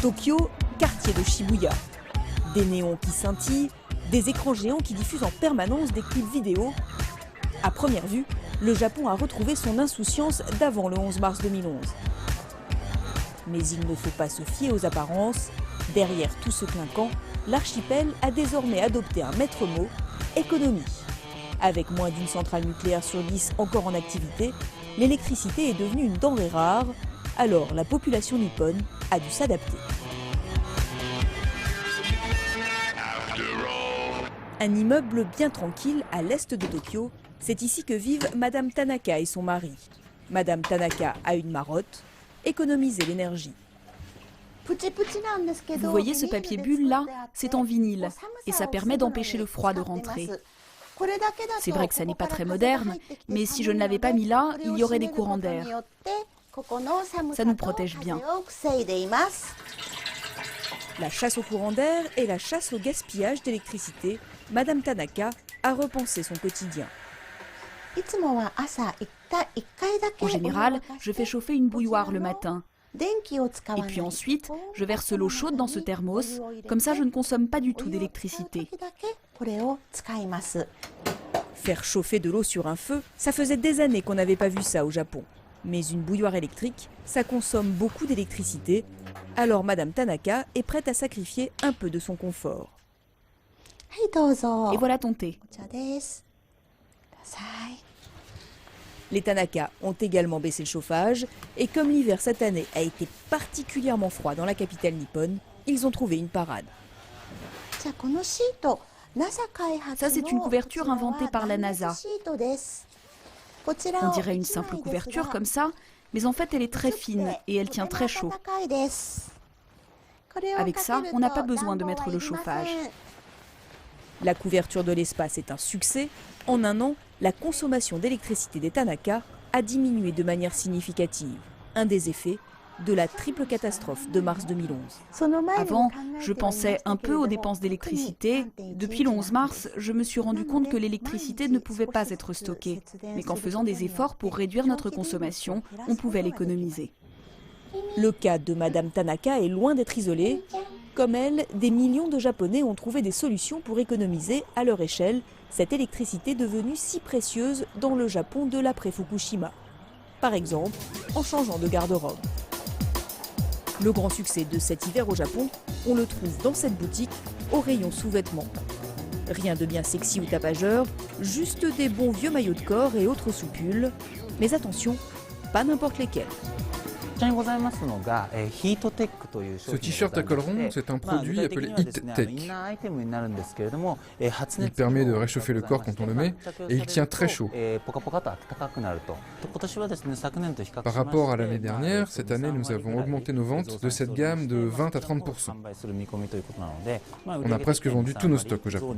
Tokyo, quartier de Shibuya. Des néons qui scintillent, des écrans géants qui diffusent en permanence des clips vidéo. À première vue, le Japon a retrouvé son insouciance d'avant le 11 mars 2011. Mais il ne faut pas se fier aux apparences. Derrière tout ce clinquant, l'archipel a désormais adopté un maître mot, économie. Avec moins d'une centrale nucléaire sur 10 encore en activité, l'électricité est devenue une denrée rare, alors la population nippone a dû s'adapter. Un immeuble bien tranquille à l'est de Tokyo, c'est ici que vivent Madame Tanaka et son mari. Madame Tanaka a une marotte, économiser l'énergie. Vous voyez ce papier bulle là? C'est en vinyle et ça permet d'empêcher le froid de rentrer. C'est vrai que ça n'est pas très moderne, mais si je ne l'avais pas mis là, il y aurait des courants d'air. Ça nous protège bien. La chasse au courant d'air et la chasse au gaspillage d'électricité, Madame Tanaka a repensé son quotidien. En général, je fais chauffer une bouilloire le matin. Et puis ensuite, je verse l'eau chaude dans ce thermos, comme ça je ne consomme pas du tout d'électricité. Faire chauffer de l'eau sur un feu, ça faisait des années qu'on n'avait pas vu ça au Japon. Mais une bouilloire électrique, ça consomme beaucoup d'électricité, alors Madame Tanaka est prête à sacrifier un peu de son confort. Et voilà ton thé. Les Tanaka ont également baissé le chauffage et comme l'hiver cette année a été particulièrement froid dans la capitale nippone, ils ont trouvé une parade. Ça, c'est une couverture inventée par la NASA. On dirait une simple couverture comme ça, mais en fait elle est très fine et elle tient très chaud. Avec ça, on n'a pas besoin de mettre le chauffage. La couverture de l'espace est un succès. En un an, la consommation d'électricité des Tanaka a diminué de manière significative. Un des effets de la triple catastrophe de mars 2011. Avant, je pensais un peu aux dépenses d'électricité. Depuis le 11 mars, je me suis rendu compte que l'électricité ne pouvait pas être stockée, mais qu'en faisant des efforts pour réduire notre consommation, on pouvait l'économiser. Le cas de Madame Tanaka est loin d'être isolé. Comme elle, des millions de Japonais ont trouvé des solutions pour économiser, à leur échelle, cette électricité devenue si précieuse dans le Japon de l'après-Fukushima. Par exemple, en changeant de garde-robe. Le grand succès de cet hiver au Japon, on le trouve dans cette boutique, au rayon sous-vêtements. Rien de bien sexy ou tapageur, juste des bons vieux maillots de corps et autres soupules. Mais attention, pas n'importe lesquels. Ce t-shirt à col rond, c'est un produit appelé Heat Tech. Il permet de réchauffer le corps quand on le met et il tient très chaud. Par rapport à l'année dernière, cette année nous avons augmenté nos ventes de cette gamme de 20 à 30%. On a presque vendu tous nos stocks au Japon.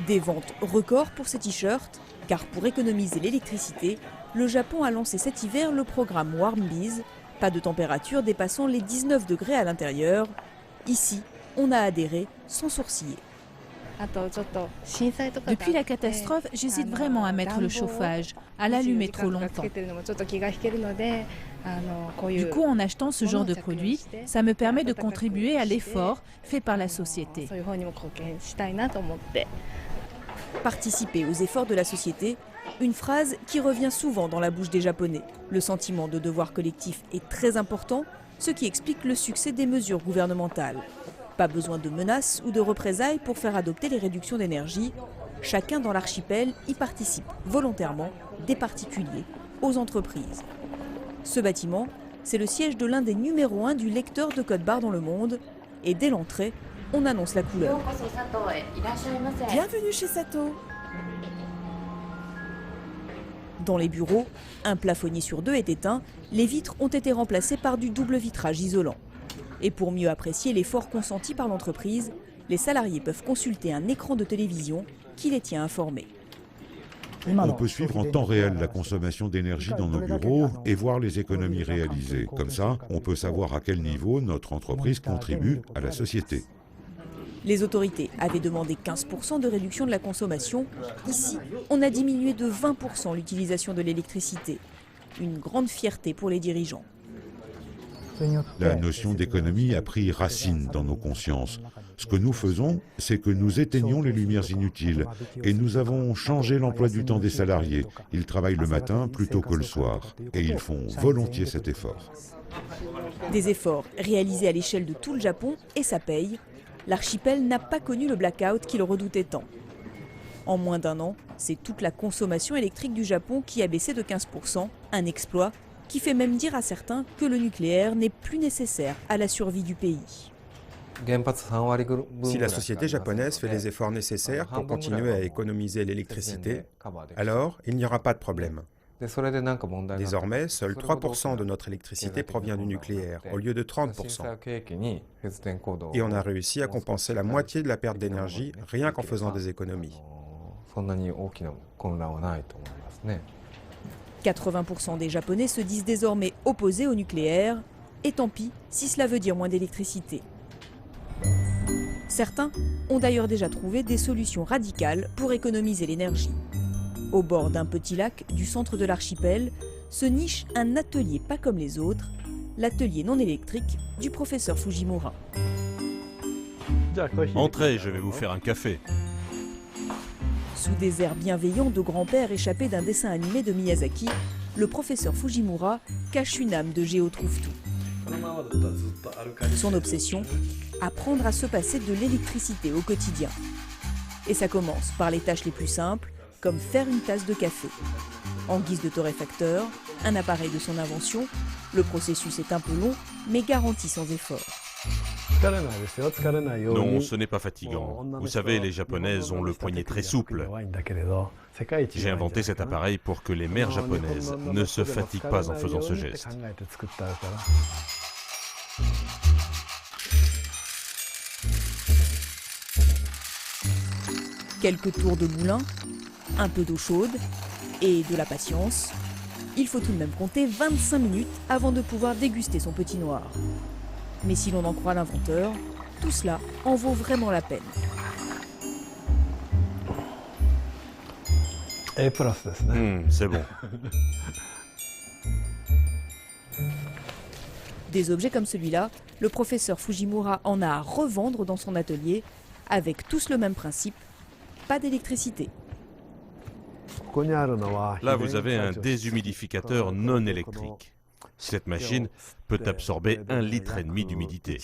Des ventes records pour ces t-shirts, car pour économiser l'électricité, le Japon a lancé cet hiver le programme Warm Bees, pas de température dépassant les 19 degrés à l'intérieur. Ici, on a adhéré sans sourciller. Depuis la catastrophe, j'hésite vraiment à mettre le chauffage, à l'allumer trop longtemps. Du coup, en achetant ce genre de produit, ça me permet de contribuer à l'effort fait par la société. Participer aux efforts de la société, une phrase qui revient souvent dans la bouche des Japonais. Le sentiment de devoir collectif est très important, ce qui explique le succès des mesures gouvernementales. Pas besoin de menaces ou de représailles pour faire adopter les réductions d'énergie. Chacun dans l'archipel y participe volontairement, des particuliers aux entreprises. Ce bâtiment, c'est le siège de l'un des numéros 1 du lecteur de code barre dans le monde. Et dès l'entrée, on annonce la couleur. Bienvenue chez Sato. Dans les bureaux, un plafonnier sur 2 est éteint, les vitres ont été remplacées par du double vitrage isolant. Et pour mieux apprécier l'effort consenti par l'entreprise, les salariés peuvent consulter un écran de télévision qui les tient informés. On peut suivre en temps réel la consommation d'énergie dans nos bureaux et voir les économies réalisées. Comme ça, on peut savoir à quel niveau notre entreprise contribue à la société. Les autorités avaient demandé 15% de réduction de la consommation. Ici, on a diminué de 20% l'utilisation de l'électricité. Une grande fierté pour les dirigeants. La notion d'économie a pris racine dans nos consciences. Ce que nous faisons, c'est que nous éteignons les lumières inutiles et nous avons changé l'emploi du temps des salariés. Ils travaillent le matin plutôt que le soir et ils font volontiers cet effort. Des efforts réalisés à l'échelle de tout le Japon et ça paye. L'archipel n'a pas connu le blackout qu'il redoutait tant. En moins d'1 an, c'est toute la consommation électrique du Japon qui a baissé de 15%, un exploit qui fait même dire à certains que le nucléaire n'est plus nécessaire à la survie du pays. Si la société japonaise fait les efforts nécessaires pour continuer à économiser l'électricité, alors il n'y aura pas de problème. Désormais, seuls 3% de notre électricité provient du nucléaire, au lieu de 30%. Et on a réussi à compenser la moitié de la perte d'énergie rien qu'en faisant des économies. 80% des Japonais se disent désormais opposés au nucléaire, et tant pis si cela veut dire moins d'électricité. Certains ont d'ailleurs déjà trouvé des solutions radicales pour économiser l'énergie. Au bord d'un petit lac du centre de l'archipel se niche un atelier pas comme les autres, l'atelier non électrique du professeur Fujimura. Entrez, je vais vous faire un café. Sous des airs bienveillants de grand-père échappé d'un dessin animé de Miyazaki, le professeur Fujimura cache une âme de géo-trouve-tout. Son obsession, apprendre à se passer de l'électricité au quotidien. Et ça commence par les tâches les plus simples, comme faire une tasse de café. En guise de torréfacteur, un appareil de son invention, le processus est un peu long, mais garanti sans effort. Non, ce n'est pas fatigant. Vous savez, les Japonaises ont le poignet très souple. J'ai inventé cet appareil pour que les mères japonaises ne se fatiguent pas en faisant ce geste. Quelques tours de moulin, un peu d'eau chaude et de la patience. Il faut tout de même compter 25 minutes avant de pouvoir déguster son petit noir. Mais si l'on en croit l'inventeur, tout cela en vaut vraiment la peine. C'est bon. Des objets comme celui-là, le professeur Fujimura en a à revendre dans son atelier, avec tous le même principe, pas d'électricité. Là, vous avez un déshumidificateur non électrique. Cette machine peut absorber 1,5 litre d'humidité.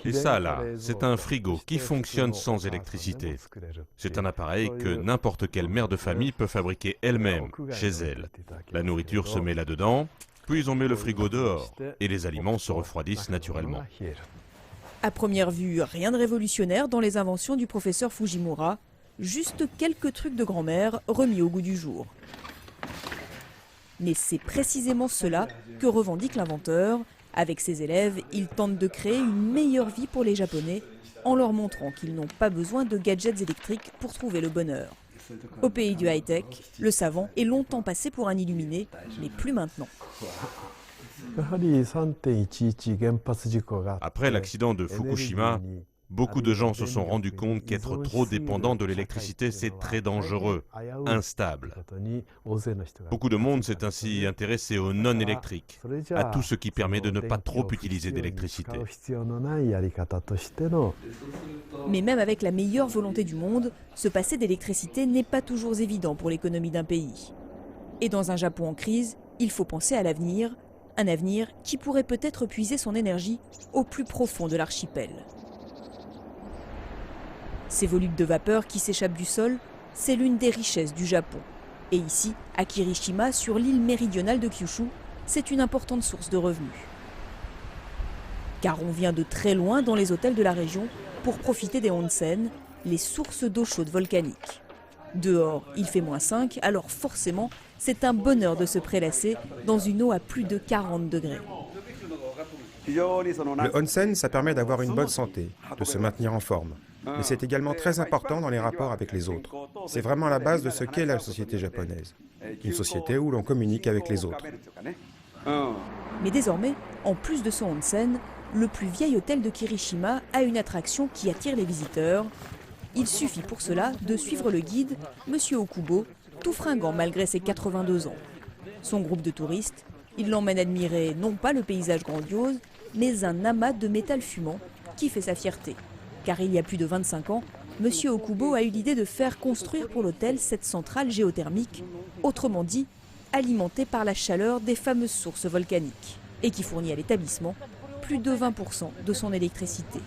Et ça, là, c'est un frigo qui fonctionne sans électricité. C'est un appareil que n'importe quelle mère de famille peut fabriquer elle-même, chez elle. La nourriture se met là-dedans, puis on met le frigo dehors, et les aliments se refroidissent naturellement. À première vue, rien de révolutionnaire dans les inventions du professeur Fujimura, juste quelques trucs de grand-mère remis au goût du jour. Mais c'est précisément cela que revendique l'inventeur. Avec ses élèves, il tente de créer une meilleure vie pour les Japonais en leur montrant qu'ils n'ont pas besoin de gadgets électriques pour trouver le bonheur. Au pays du high-tech, le savant est longtemps passé pour un illuminé, mais plus maintenant. Après l'accident de Fukushima, beaucoup de gens se sont rendus compte qu'être trop dépendant de l'électricité, c'est très dangereux, instable. Beaucoup de monde s'est ainsi intéressé au non-électrique, à tout ce qui permet de ne pas trop utiliser d'électricité. Mais même avec la meilleure volonté du monde, se passer d'électricité n'est pas toujours évident pour l'économie d'un pays. Et dans un Japon en crise, il faut penser à l'avenir, un avenir qui pourrait peut-être puiser son énergie au plus profond de l'archipel. Ces volutes de vapeur qui s'échappent du sol, c'est l'une des richesses du Japon. Et ici, à Kirishima, sur l'île méridionale de Kyushu, c'est une importante source de revenus. Car on vient de très loin dans les hôtels de la région pour profiter des onsen, les sources d'eau chaude volcanique. Dehors, il fait -5, alors forcément, c'est un bonheur de se prélasser dans une eau à plus de 40 degrés. Le onsen, ça permet d'avoir une bonne santé, de se maintenir en forme. Mais c'est également très important dans les rapports avec les autres. C'est vraiment la base de ce qu'est la société japonaise. Une société où l'on communique avec les autres. Mais désormais, en plus de son onsen, le plus vieil hôtel de Kirishima a une attraction qui attire les visiteurs. Il suffit pour cela de suivre le guide, M. Okubo, tout fringant malgré ses 82 ans. Son groupe de touristes Il l'emmène admirer non pas le paysage grandiose, mais un amas de métal fumant qui fait sa fierté. Car il y a plus de 25 ans, M. Okubo a eu l'idée de faire construire pour l'hôtel cette centrale géothermique, autrement dit, alimentée par la chaleur des fameuses sources volcaniques, et qui fournit à l'établissement plus de 20% de son électricité.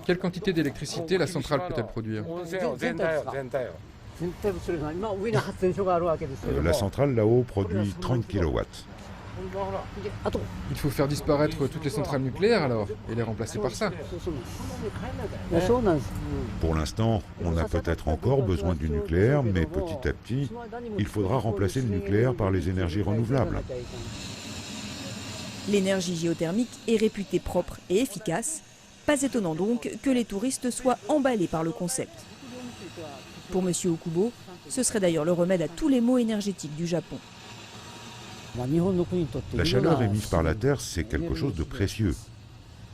Quelle quantité d'électricité la centrale peut-elle produire? La centrale là-haut produit 30 kW. Il faut faire disparaître toutes les centrales nucléaires alors, et les remplacer par ça. Pour l'instant, on a peut-être encore besoin du nucléaire, mais petit à petit, il faudra remplacer le nucléaire par les énergies renouvelables. L'énergie géothermique est réputée propre et efficace. Pas étonnant donc que les touristes soient emballés par le concept. Pour M. Okubo, ce serait d'ailleurs le remède à tous les maux énergétiques du Japon. La chaleur émise par la Terre, c'est quelque chose de précieux.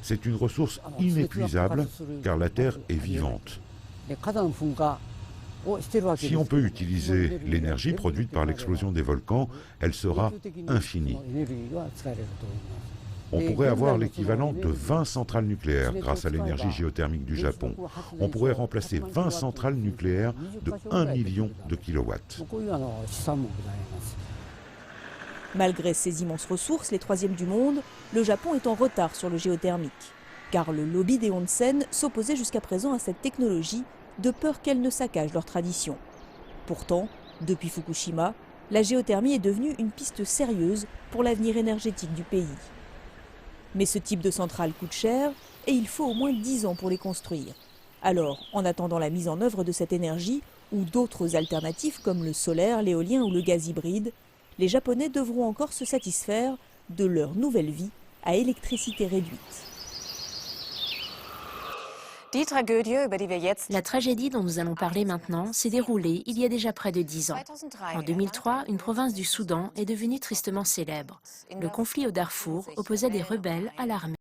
C'est une ressource inépuisable car la Terre est vivante. Si on peut utiliser l'énergie produite par l'explosion des volcans, elle sera infinie. On pourrait avoir l'équivalent de 20 centrales nucléaires grâce à l'énergie géothermique du Japon. On pourrait remplacer 20 centrales nucléaires de 1 million de kilowatts. Malgré ces immenses ressources, les troisièmes du monde, le Japon est en retard sur le géothermique. Car le lobby des onsen s'opposait jusqu'à présent à cette technologie de peur qu'elle ne saccage leur tradition. Pourtant, depuis Fukushima, la géothermie est devenue une piste sérieuse pour l'avenir énergétique du pays. Mais ce type de centrale coûte cher et il faut au moins 10 ans pour les construire. Alors, en attendant la mise en œuvre de cette énergie ou d'autres alternatives comme le solaire, l'éolien ou le gaz hybride, les Japonais devront encore se satisfaire de leur nouvelle vie à électricité réduite. La tragédie dont nous allons parler maintenant s'est déroulée il y a déjà près de 10 ans. En 2003, une province du Soudan est devenue tristement célèbre. Le conflit au Darfour opposait des rebelles à l'armée.